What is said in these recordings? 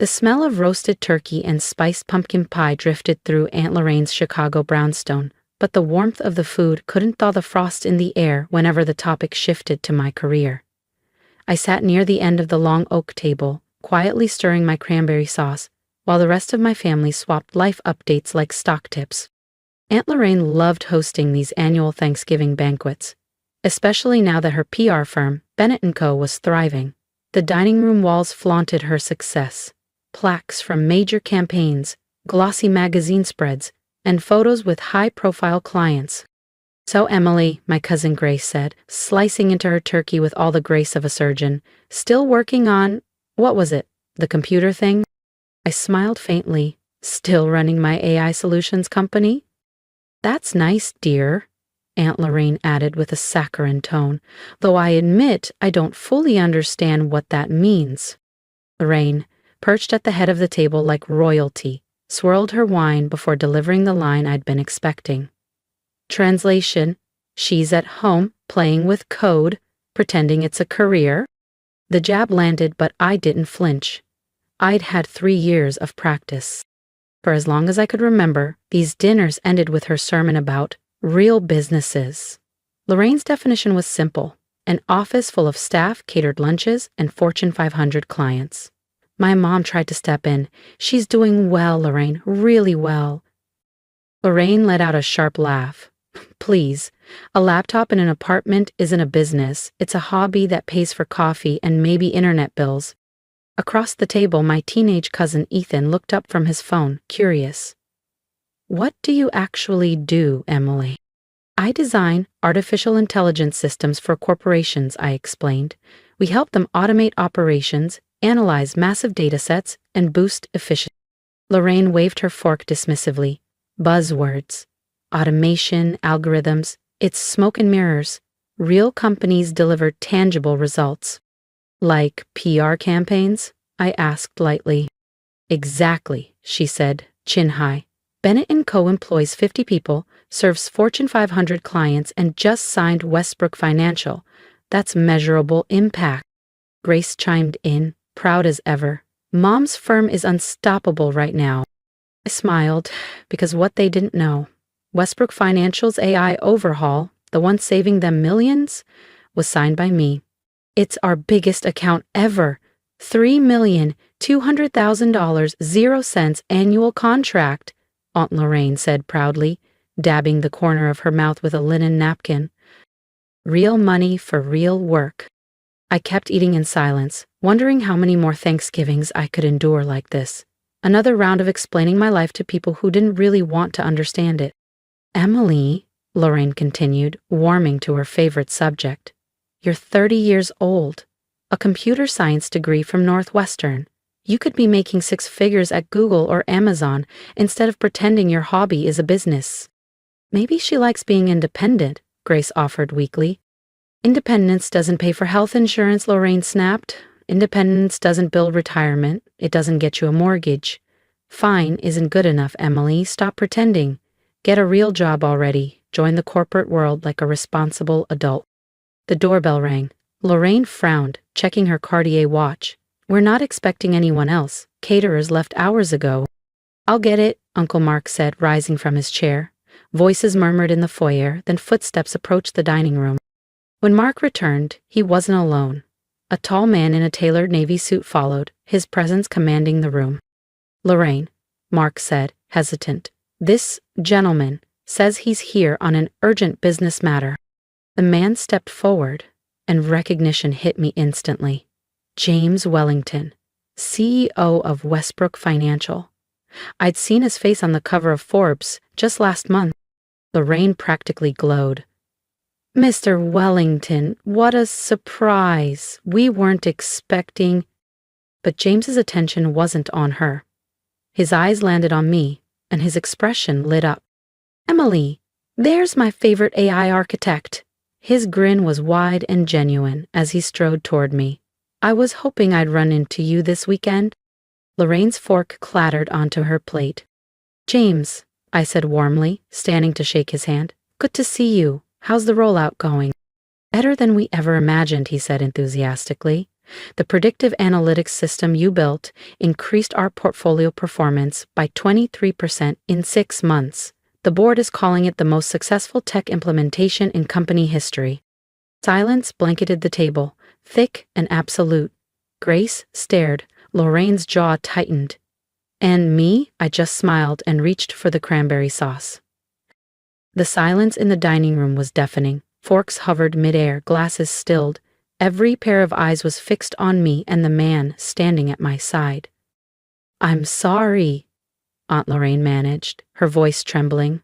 The smell of roasted turkey and spiced pumpkin pie drifted through Aunt Lorraine's Chicago brownstone, but the warmth of the food couldn't thaw the frost in the air whenever the topic shifted to my career. I sat near the end of the long oak table, quietly stirring my cranberry sauce, while the rest of my family swapped life updates like stock tips. Aunt Lorraine loved hosting these annual Thanksgiving banquets, especially now that her PR firm, Bennett & Co., was thriving. The dining room walls flaunted her success. Plaques from major campaigns, glossy magazine spreads, and photos with high-profile clients. "So, Emily," my cousin Grace said, slicing into her turkey with all the grace of a surgeon, "still working on, what was it, the computer thing?" I smiled faintly. "Still running my AI solutions company?" "That's nice, dear," Aunt Lorraine added with a saccharine tone, "though I admit I don't fully understand what that means." Lorraine, perched at the head of the table like royalty, swirled her wine before delivering the line I'd been expecting. Translation: she's at home, playing with code, pretending it's a career. The jab landed, but I didn't flinch. I'd had 3 years of practice. For as long as I could remember, these dinners ended with her sermon about real businesses. Lorraine's definition was simple: an office full of staff, catered lunches, and Fortune 500 clients. My mom tried to step in. "She's doing well, Lorraine, really well." Lorraine let out a sharp laugh. "Please, a laptop in an apartment isn't a business. It's a hobby that pays for coffee and maybe internet bills." Across the table, my teenage cousin Ethan looked up from his phone, curious. "What do you actually do, Emily?" "I design artificial intelligence systems for corporations," I explained. "We help them automate operations, analyze massive datasets, and boost efficiency." Lorraine waved her fork dismissively. "Buzzwords. Automation, algorithms. It's smoke and mirrors. Real companies deliver tangible results." "Like PR campaigns?" I asked lightly. "Exactly," she said, chin high. "Bennett & Co. employs 50 people, serves Fortune 500 clients, and just signed Westbrook Financial. That's measurable impact." Grace chimed in, proud as ever. "Mom's firm is unstoppable right now." I smiled, because what they didn't know, Westbrook Financial's AI overhaul, the one saving them millions, was signed by me. "It's our biggest account ever. $3,200,000, 0 cents annual contract," Aunt Lorraine said proudly, dabbing the corner of her mouth with a linen napkin. Real money for real work. I kept eating in silence, wondering how many more Thanksgivings I could endure like this. Another round of explaining my life to people who didn't really want to understand it. "Emily," Lorraine continued, warming to her favorite subject, "you're 30 years old. A computer science degree from Northwestern. You could be making 6 figures at Google or Amazon instead of pretending your hobby is a business." "Maybe she likes being independent," Grace offered weakly. "Independence doesn't pay for health insurance," Lorraine snapped. "Independence doesn't build retirement. It doesn't get you a mortgage. Fine isn't good enough, Emily. Stop pretending. Get a real job already. Join the corporate world like a responsible adult." The doorbell rang. Lorraine frowned, checking her Cartier watch. "We're not expecting anyone else. Caterers left hours ago." "I'll get it," Uncle Mark said, rising from his chair. Voices murmured in the foyer, then footsteps approached the dining room. When Mark returned, he wasn't alone. A tall man in a tailored navy suit followed, his presence commanding the room. "Lorraine," Mark said, hesitant, "this gentleman says he's here on an urgent business matter." The man stepped forward, and recognition hit me instantly. James Wellington, CEO of Westbrook Financial. I'd seen his face on the cover of Forbes just last month. Lorraine practically glowed. "Mr. Wellington, what a surprise. We weren't expecting—" But James's attention wasn't on her. His eyes landed on me, and his expression lit up. "Emily, there's my favorite AI architect." His grin was wide and genuine as he strode toward me. "I was hoping I'd run into you this weekend." Lorraine's fork clattered onto her plate. "James," I said warmly, standing to shake his hand. "Good to see you. How's the rollout going?" "Better than we ever imagined," he said enthusiastically. The predictive analytics system you built increased our portfolio performance by 23% in 6 months. The board is calling it the most successful tech implementation in company history. Silence blanketed the table, thick and absolute. Grace stared. Lorraine's jaw tightened. And me? I just smiled and reached for the cranberry sauce. The silence in the dining room was deafening. Forks hovered midair, glasses stilled. Every pair of eyes was fixed on me and the man standing at my side. "I'm sorry," Aunt Lorraine managed, her voice trembling.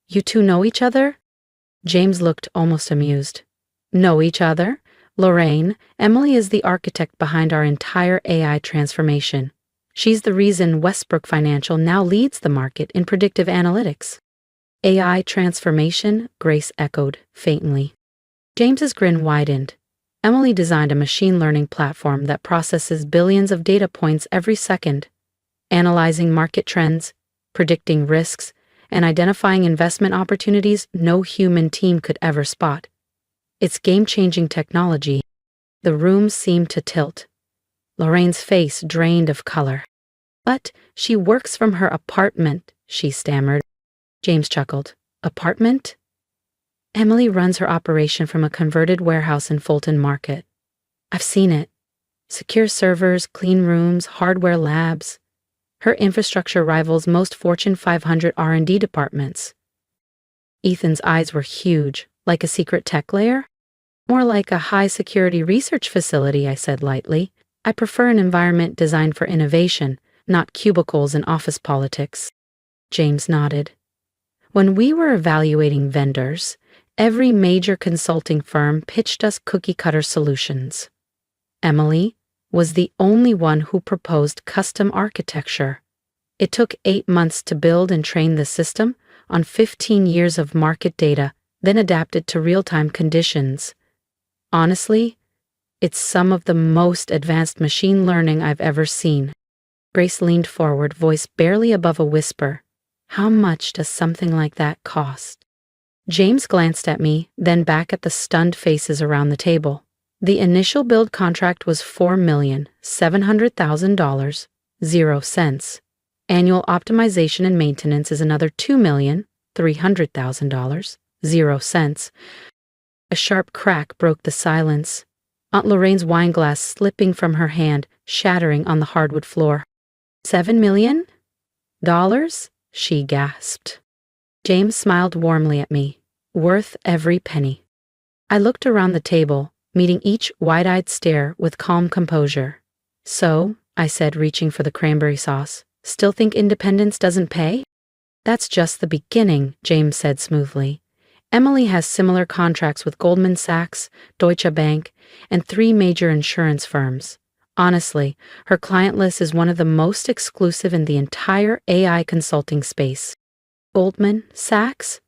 "You two know each other?" James looked almost amused. "Know each other? Lorraine, Emily is the architect behind our entire AI transformation. She's the reason Westbrook Financial now leads the market in predictive analytics." "AI transformation?" Grace echoed, faintly. James's grin widened. "Emily designed a machine learning platform that processes billions of data points every second, analyzing market trends, predicting risks, and identifying investment opportunities no human team could ever spot. It's game-changing technology." The room seemed to tilt. Lorraine's face drained of color. "But she works from her apartment," she stammered. James chuckled. "Apartment?" "Emily runs her operation from a converted warehouse in Fulton Market. I've seen it. Secure servers, clean rooms, hardware labs. Her infrastructure rivals most Fortune 500 R&D departments." Ethan's eyes were huge, like a secret tech lair. "More like a high-security research facility," I said lightly. "I prefer an environment designed for innovation, not cubicles and office politics." James nodded. "When we were evaluating vendors, every major consulting firm pitched us cookie-cutter solutions. Emily was the only one who proposed custom architecture. It took 8 months to build and train the system on 15 years of market data, then adapted to real-time conditions. Honestly, it's some of the most advanced machine learning I've ever seen." Grace leaned forward, voice barely above a whisper. "How much does something like that cost?" James glanced at me, then back at the stunned faces around the table. "The initial build contract was $4,700,000, 0 cents. Annual optimization and maintenance is another $2,300,000, 0 cents. A sharp crack broke the silence. Aunt Lorraine's wineglass slipping from her hand, shattering on the hardwood floor. $7 million? She gasped. James smiled warmly at me. "Worth every penny." I looked around the table, meeting each wide-eyed stare with calm composure. "So," I said, reaching for the cranberry sauce, "still think independence doesn't pay?" "That's just the beginning," James said smoothly. "Emily has similar contracts with Goldman Sachs, Deutsche Bank, and 3 major insurance firms. Honestly, her client list is one of the most exclusive in the entire AI consulting space." "Goldman Sachs?"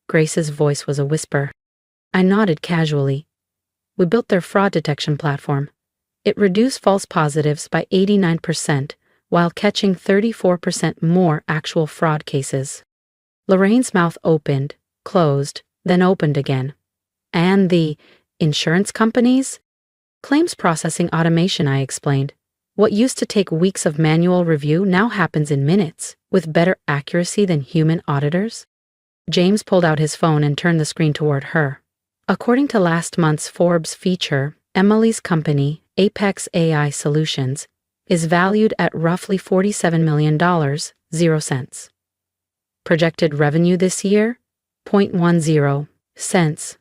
Grace's voice was a whisper. I nodded casually. "We built their fraud detection platform. It reduced false positives by 89%, while catching 34% more actual fraud cases." Lorraine's mouth opened, closed, then opened again. "And the insurance companies?" "Claims processing automation," I explained. "What used to take weeks of manual review now happens in minutes, with better accuracy than human auditors." James pulled out his phone and turned the screen toward her. "According to last month's Forbes feature, Emily's company, Apex AI Solutions, is valued at roughly $47 million, 0 cents. Projected revenue this year? 0.10 cents.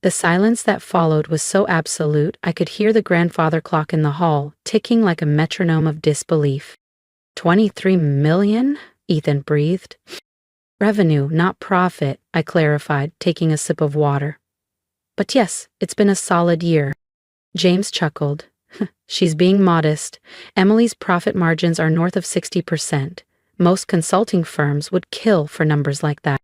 The silence that followed was so absolute I could hear the grandfather clock in the hall ticking like a metronome of disbelief. 23 million? Ethan breathed. Revenue, not profit, I clarified, taking a sip of water. But yes, it's been a solid year. James chuckled. She's being modest. Emily's profit margins are north of 60%. Most consulting firms would kill for numbers like that.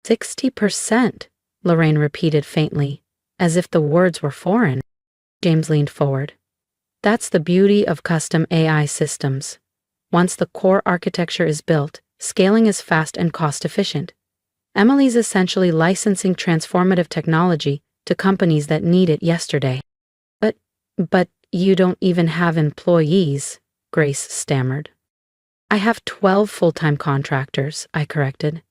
60%, Lorraine repeated faintly, as if the words were foreign. James leaned forward. That's the beauty of custom AI systems. Once the core architecture is built, scaling is fast and cost-efficient. Emily's essentially licensing transformative technology to companies that need it yesterday. But You don't even have employees, Grace stammered. I have 12 full-time contractors, I corrected.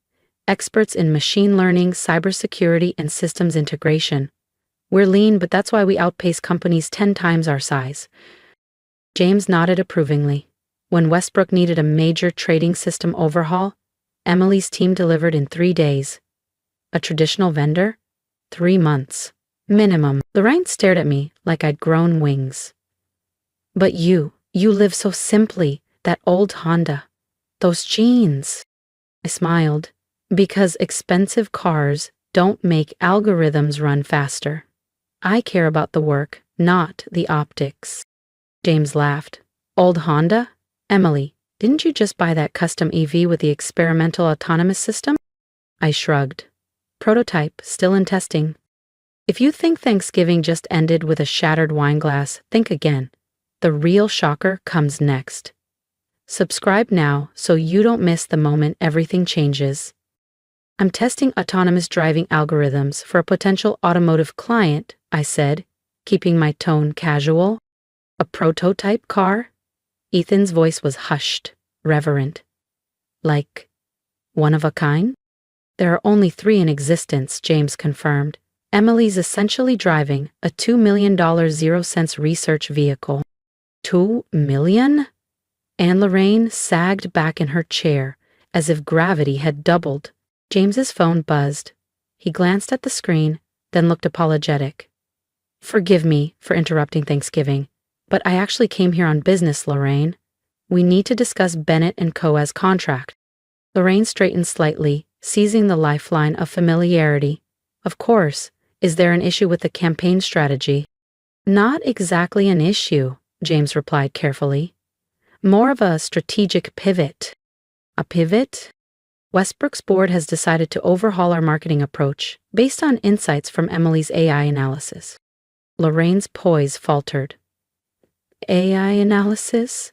Experts in machine learning, cybersecurity, and systems integration. We're lean, but that's why we outpace companies 10 times our size. James nodded approvingly. When Westbrook needed a major trading system overhaul, Emily's team delivered in 3 days. A traditional vendor? 3 months. Minimum. Lorraine stared at me like I'd grown wings. But you live so simply, that old Honda. Those jeans. I smiled. Because expensive cars don't make algorithms run faster. I care about the work, not the optics. James laughed. Old Honda? Emily, didn't you just buy that custom EV with the experimental autonomous system? I shrugged. Prototype, still in testing. If you think Thanksgiving just ended with a shattered wine glass, think again. The real shocker comes next. Subscribe now so you don't miss the moment everything changes. I'm testing autonomous driving algorithms for a potential automotive client, I said, keeping my tone casual. A prototype car? Ethan's voice was hushed, reverent. Like, one of a kind? There are only 3 in existence, James confirmed. Emily's essentially driving a $2 million 0-cents research vehicle. $2 million? Anne Lorraine sagged back in her chair, as if gravity had doubled. James's phone buzzed. He glanced at the screen, then looked apologetic. Forgive me for interrupting Thanksgiving, but I actually came here on business, Lorraine. We need to discuss Bennett & Co.'s contract. Lorraine straightened slightly, seizing the lifeline of familiarity. Of course. Is there an issue with the campaign strategy? Not exactly an issue, James replied carefully. More of a strategic pivot. A pivot? Westbrook's board has decided to overhaul our marketing approach based on insights from Emily's AI analysis. Lorraine's poise faltered. AI analysis?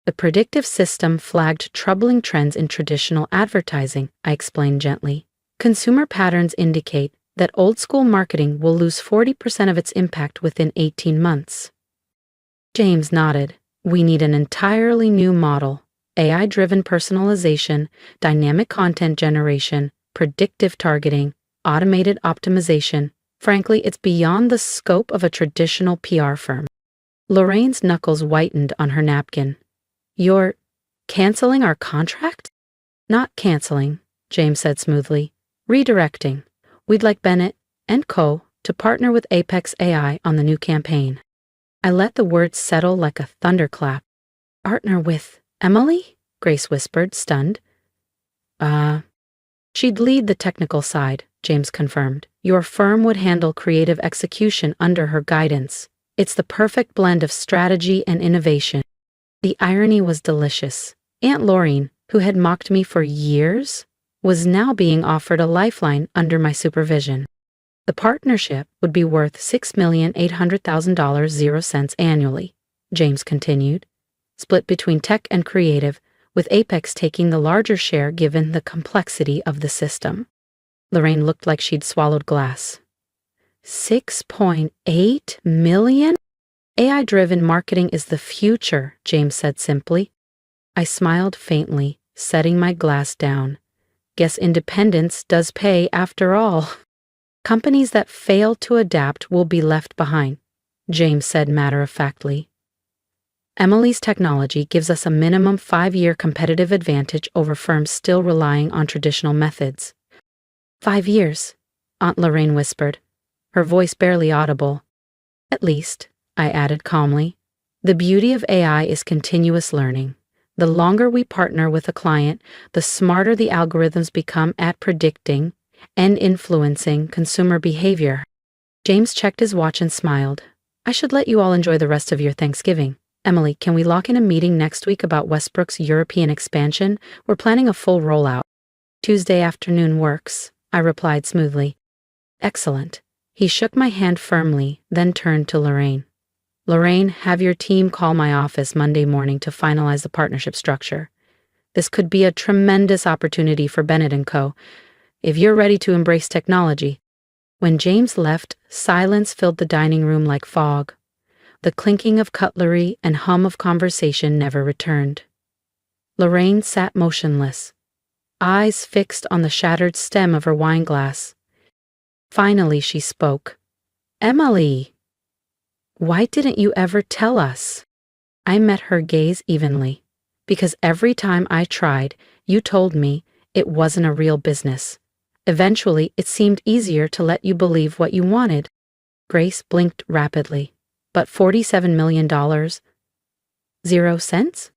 The predictive system flagged troubling trends in traditional advertising, I explained gently. Consumer patterns indicate that old-school marketing will lose 40% of its impact within 18 months. James nodded. We need an entirely new model. AI-driven personalization, dynamic content generation, predictive targeting, automated optimization. Frankly, it's beyond the scope of a traditional PR firm. Lorraine's knuckles whitened on her napkin. You're canceling our contract? Not canceling, James said smoothly. Redirecting. We'd like Bennett & Co. to partner with Apex AI on the new campaign. I let the words settle like a thunderclap. Partner with Emily? Grace whispered, stunned. She'd lead the technical side, James confirmed. Your firm would handle creative execution under her guidance. It's the perfect blend of strategy and innovation. The irony was delicious. Aunt Lorraine, who had mocked me for years, was now being offered a lifeline under my supervision. The partnership would be worth $6,800,000 0 cents annually, James continued, split between tech and creative, with Apex taking the larger share given the complexity of the system. Lorraine looked like she'd swallowed glass. 6.8 million? AI-driven marketing is the future, James said simply. I smiled faintly, setting my glass down. Guess independence does pay after all. Companies that fail to adapt will be left behind, James said matter-of-factly. Emily's technology gives us a minimum 5-year competitive advantage over firms still relying on traditional methods. 5 years, Aunt Lorraine whispered, her voice barely audible. At least, I added calmly. The beauty of AI is continuous learning. The longer we partner with a client, the smarter the algorithms become at predicting and influencing consumer behavior. James checked his watch and smiled. I should let you all enjoy the rest of your Thanksgiving. Emily, can we lock in a meeting next week about Westbrook's European expansion? We're planning a full rollout. Tuesday afternoon works, I replied smoothly. Excellent. He shook my hand firmly, then turned to Lorraine. Lorraine, have your team call my office Monday morning to finalize the partnership structure. This could be a tremendous opportunity for Bennett & Co. if you're ready to embrace technology. When James left, silence filled the dining room like fog. The clinking of cutlery and hum of conversation never returned. Lorraine sat motionless, eyes fixed on the shattered stem of her wineglass. Finally she spoke. "Emily, why didn't you ever tell us?" I met her gaze evenly. "Because every time I tried, you told me it wasn't a real business. Eventually, it seemed easier to let you believe what you wanted." Grace blinked rapidly. "But $47 million? 0 cents?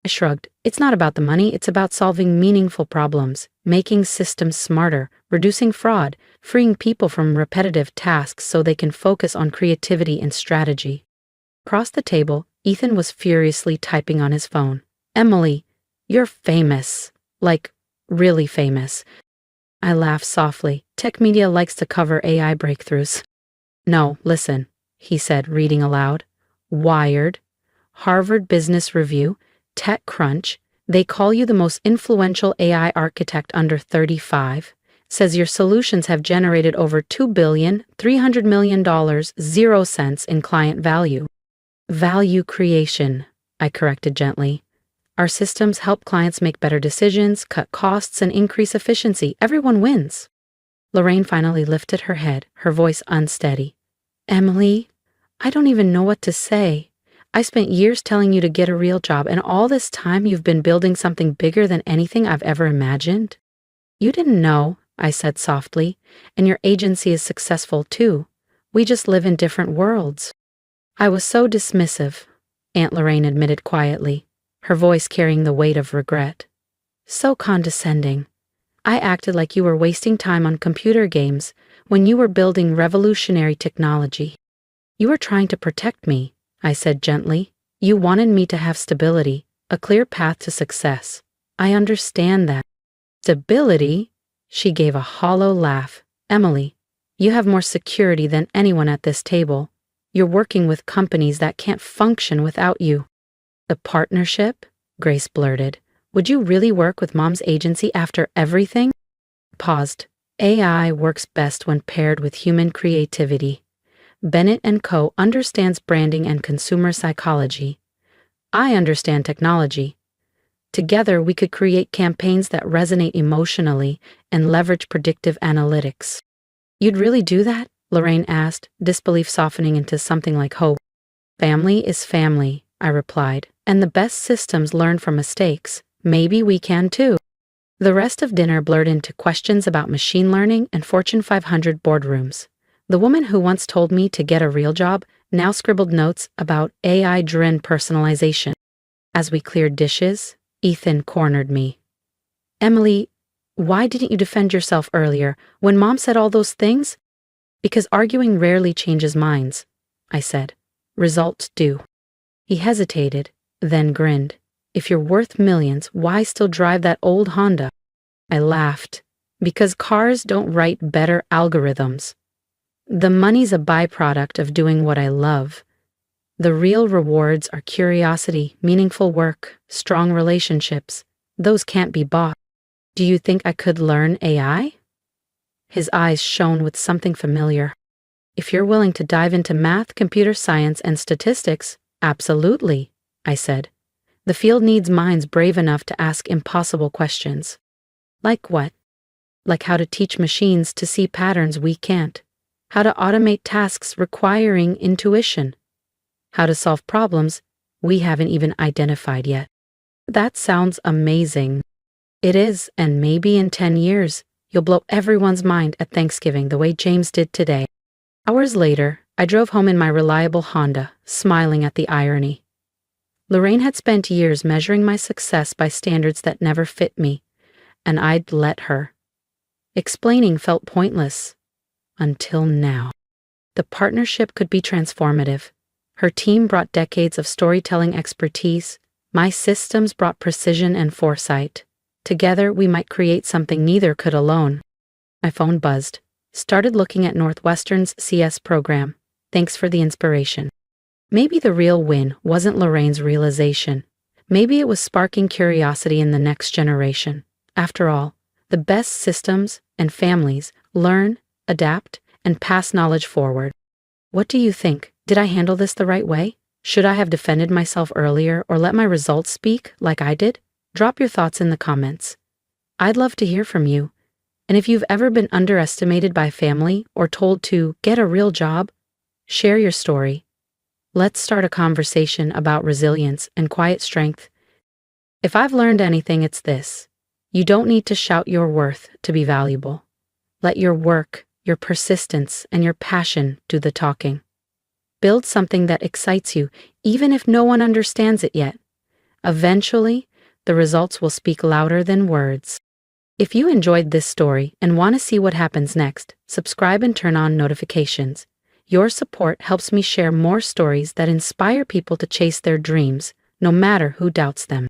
I shrugged. "It's not about the money, it's about solving meaningful problems, making systems smarter, reducing fraud, freeing people from repetitive tasks so they can focus on creativity and strategy." Across the table, Ethan was furiously typing on his phone. "Emily, you're famous. Like, really famous." I laughed softly. "Tech media likes to cover AI breakthroughs." "No, listen," he said, reading aloud. "Wired, Harvard Business Review, TechCrunch, they call you the most influential AI architect under 35. Says your solutions have generated over $2,300,000,000, 0 cents in client value." "Value creation," I corrected gently. "Our systems help clients make better decisions, cut costs, and increase efficiency. Everyone wins." Lorraine finally lifted her head, her voice unsteady. "Emily, I don't even know what to say. I spent years telling you to get a real job, and all this time you've been building something bigger than anything I've ever imagined." "You didn't know," I said softly, "and your agency is successful too. We just live in different worlds." "I was so dismissive," Aunt Lorraine admitted quietly, her voice carrying the weight of regret. "So condescending. I acted like you were wasting time on computer games when you were building revolutionary technology." "You were trying to protect me," I said gently. "You wanted me to have stability, a clear path to success. I understand that." "Stability?" She gave a hollow laugh. "Emily, you have more security than anyone at this table. You're working with companies that can't function without you." "A partnership?" Grace blurted. "Would you really work with Mom's agency after everything?" Paused. "AI works best when paired with human creativity. Bennett & Co. understands branding and consumer psychology. I understand technology. Together, we could create campaigns that resonate emotionally and leverage predictive analytics." "You'd really do that?" Lorraine asked, disbelief softening into something like hope. "Family is family," I replied, "and the best systems learn from mistakes. Maybe we can too." The rest of dinner blurred into questions about machine learning and Fortune 500 boardrooms. The woman who once told me to get a real job now scribbled notes about AI-driven personalization. As we cleared dishes, Ethan cornered me. "Emily, why didn't you defend yourself earlier when Mom said all those things?" "Because arguing rarely changes minds," I said. "Results do." He hesitated, then grinned. "If you're worth millions, why still drive that old Honda?" I laughed. "Because cars don't write better algorithms. The money's a byproduct of doing what I love. The real rewards are curiosity, meaningful work, strong relationships. Those can't be bought." "Do you think I could learn AI?" His eyes shone with something familiar. "If you're willing to dive into math, computer science, and statistics, absolutely," I said. "The field needs minds brave enough to ask impossible questions." "Like what?" "Like how to teach machines to see patterns we can't. How to automate tasks requiring intuition. How to solve problems we haven't even identified yet." "That sounds amazing." "It is, and maybe in 10 years, you'll blow everyone's mind at Thanksgiving the way James did today." Hours later, I drove home in my reliable Honda, smiling at the irony. Lorraine had spent years measuring my success by standards that never fit me, and I'd let her. Explaining felt pointless. Until now. The partnership could be transformative. Her team brought decades of storytelling expertise. My systems brought precision and foresight. Together, we might create something neither could alone. My phone buzzed. Started looking at Northwestern's CS program. Thanks for the inspiration. Maybe the real win wasn't Lorraine's realization. Maybe it was sparking curiosity in the next generation. After all, the best systems and families learn, adapt, and pass knowledge forward. What do you think? Did I handle this the right way? Should I have defended myself earlier or let my results speak like I did? Drop your thoughts in the comments. I'd love to hear from you. And if you've ever been underestimated by family or told to get a real job, share your story. Let's start a conversation about resilience and quiet strength. If I've learned anything, it's this. You don't need to shout your worth to be valuable. Let your work, your persistence, and your passion do the talking. Build something that excites you, even if no one understands it yet. Eventually, the results will speak louder than words. If you enjoyed this story and want to see what happens next, subscribe and turn on notifications. Your support helps me share more stories that inspire people to chase their dreams, no matter who doubts them.